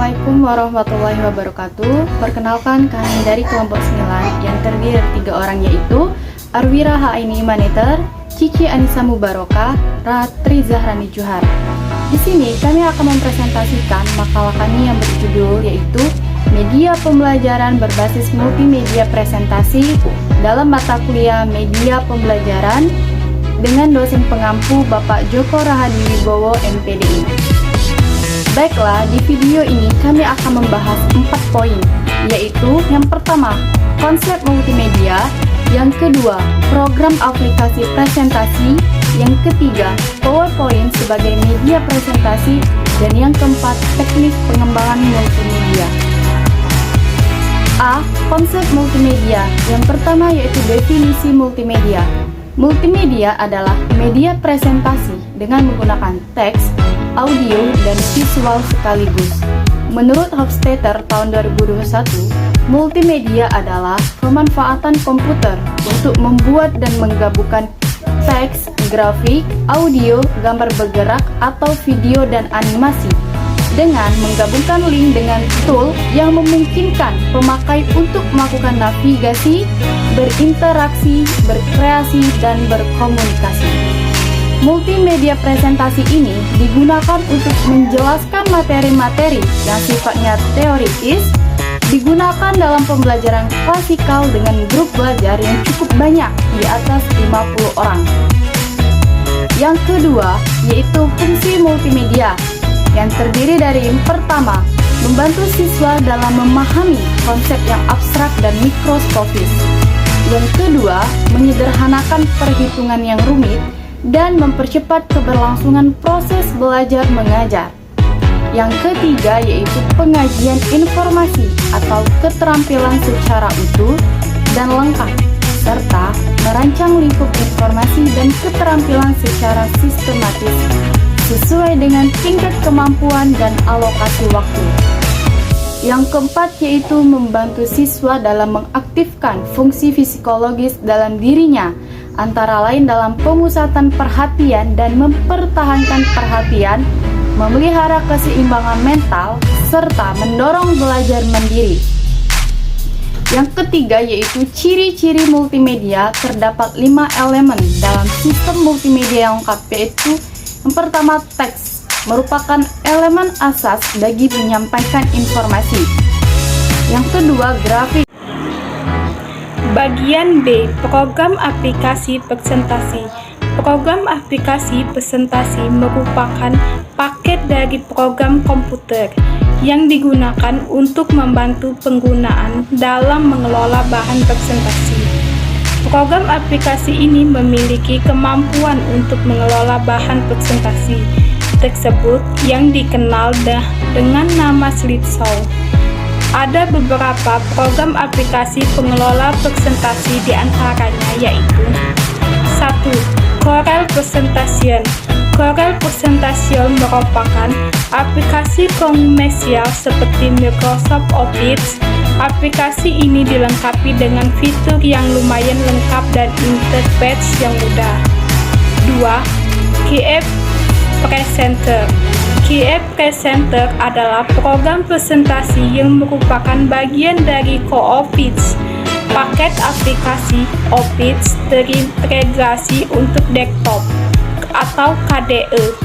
Assalamualaikum warahmatullahi wabarakatuh. Perkenalkan, kami dari kelompok 9 yang terdiri dari 3 orang, yaitu Arwira Haini Maneter, Cici Anissa Mubarokah, Ratri Zahrani Juhar. Di sini kami akan mempresentasikan makalah kami yang berjudul yaitu Media Pembelajaran Berbasis Multimedia Presentasi dalam mata kuliah Media Pembelajaran dengan dosen pengampu Bapak Joko Rahadi Wibowo, MPDI. Baiklah, di video ini kami akan membahas 4 poin, yaitu yang pertama, konsep multimedia, yang kedua, program aplikasi presentasi, yang ketiga, PowerPoint sebagai media presentasi, dan yang keempat, teknik pengembangan multimedia. A. Konsep multimedia. Yang pertama yaitu definisi multimedia. Multimedia adalah media presentasi dengan menggunakan teks, audio, dan visual sekaligus. Menurut Hofstadter tahun 2021, multimedia adalah pemanfaatan komputer untuk membuat dan menggabungkan teks, grafik, audio, gambar bergerak, atau video dan animasi dengan menggabungkan link dengan tool yang memungkinkan pemakai untuk melakukan navigasi, berinteraksi, berkreasi, dan berkomunikasi. Multimedia presentasi ini digunakan untuk menjelaskan materi-materi yang sifatnya teoritis, digunakan dalam pembelajaran klasikal dengan grup belajar yang cukup banyak di atas 50 orang. Yang kedua, yaitu fungsi multimedia, yang terdiri dari yang pertama, membantu siswa dalam memahami konsep yang abstrak dan mikroskopis. Yang kedua, menyederhanakan perhitungan yang rumit dan mempercepat keberlangsungan proses belajar mengajar. Yang ketiga yaitu pengajian informasi atau keterampilan secara utuh dan lengkap, serta merancang lingkup informasi dan keterampilan secara sistematis sesuai dengan tingkat kemampuan dan alokasi waktu. Yang keempat yaitu membantu siswa dalam mengaktifkan fungsi psikologis dalam dirinya, antara lain dalam pemusatan perhatian dan mempertahankan perhatian, memelihara keseimbangan mental, serta mendorong belajar mandiri. Yang ketiga yaitu ciri-ciri multimedia. Terdapat 5 elemen dalam sistem multimedia yang lengkap, yaitu yang pertama, teks merupakan elemen asas bagi menyampaikan informasi. Yang kedua, grafik. Bagian B, program aplikasi presentasi. Program aplikasi presentasi merupakan paket dari program komputer yang digunakan untuk membantu penggunaan dalam mengelola bahan presentasi. Program aplikasi ini memiliki kemampuan untuk mengelola bahan presentasi tersebut yang dikenal dengan nama slideshow. Ada beberapa program aplikasi pengelola presentasi, diantaranya yaitu 1. Corel Presentation. Corel Presentation merupakan aplikasi komersial seperti Microsoft Office. Aplikasi ini dilengkapi dengan fitur yang lumayan lengkap dan interface yang mudah. 2. KF Presenter. KF Presenter adalah program presentasi yang merupakan bagian dari Co-Office, paket aplikasi Office terintegrasi untuk desktop atau KDE.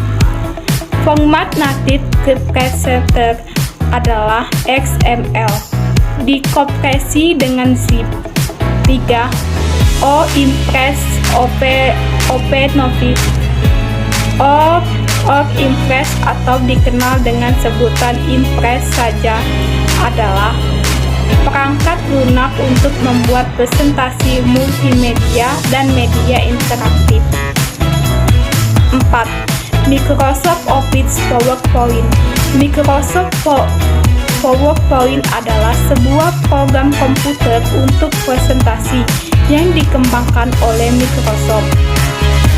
Format natif ke Presenter adalah XML, dikompresi dengan zip. 3. Impress OpenOffice. Impress atau dikenal dengan sebutan Impress saja adalah perangkat lunak untuk membuat presentasi multimedia dan media interaktif. 4. Microsoft Office PowerPoint. Microsoft PowerPoint adalah sebuah program komputer untuk presentasi yang dikembangkan oleh Microsoft.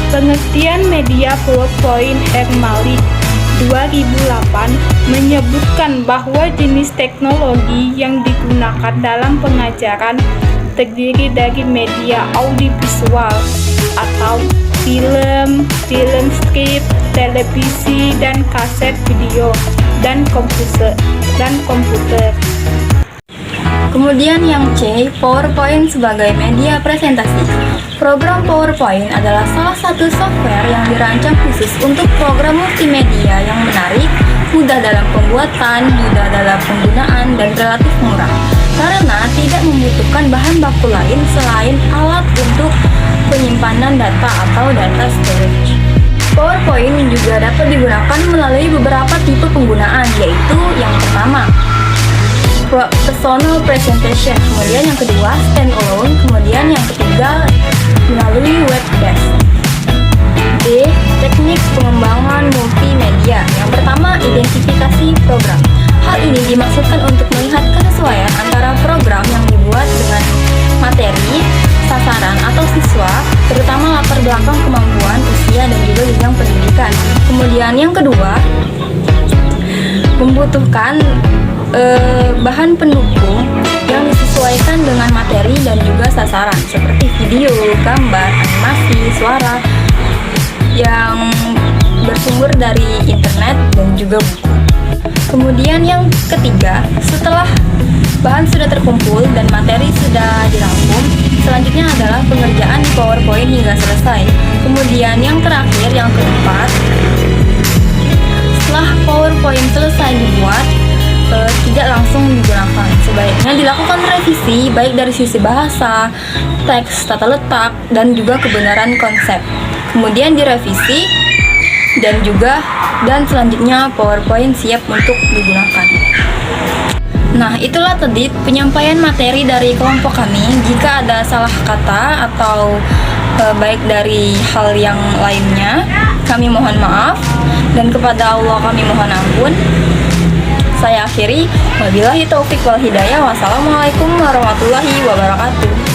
Pengertian media PowerPoint Malik 2008 menyebutkan bahwa jenis teknologi yang digunakan dalam pengajaran terdiri dari media audiovisual atau film strip, televisi, dan kaset video dan komputer. Kemudian yang C, PowerPoint sebagai media presentasi. Program PowerPoint adalah salah satu software yang dirancang khusus untuk program multimedia yang menarik, mudah dalam pembuatan, mudah dalam penggunaan, dan relatif murah. Karena tidak membutuhkan bahan baku lain selain alat untuk penyimpanan data atau data storage. PowerPoint juga dapat digunakan melalui beberapa tipe penggunaan, yaitu yang pertama, personal presentation, kemudian yang kedua stand-alone, kemudian yang ketiga melalui webcast. D. Teknik pengembangan multimedia. Yang pertama, identifikasi program. Hal ini dimaksudkan untuk melihat kesesuaian antara program yang dibuat dengan materi, sasaran atau siswa, terutama latar belakang kemampuan, usia, dan juga jenjang pendidikan. Kemudian yang kedua, membutuhkan bahan pendukung yang disesuaikan dengan materi dan juga sasaran seperti video, gambar, animasi, suara yang bersumber dari internet dan juga buku. Kemudian yang ketiga, setelah bahan sudah terkumpul dan materi sudah dirangkum, selanjutnya adalah pengerjaan di PowerPoint hingga selesai. Kemudian yang terakhir, yang keempat, setelah PowerPoint selesai dibuat, tidak langsung digunakan. Sebaiknya dilakukan revisi baik dari sisi bahasa, teks, tata letak, dan juga kebenaran konsep. Kemudian direvisi dan selanjutnya PowerPoint siap untuk digunakan. Nah, itulah tadi penyampaian materi dari kelompok kami. Jika ada salah kata atau baik dari hal yang lainnya, kami mohon maaf, dan kepada Allah kami mohon ampun. Saya akhiri, wabillahi taufik wal hidayah. Wassalamualaikum warahmatullahi wabarakatuh.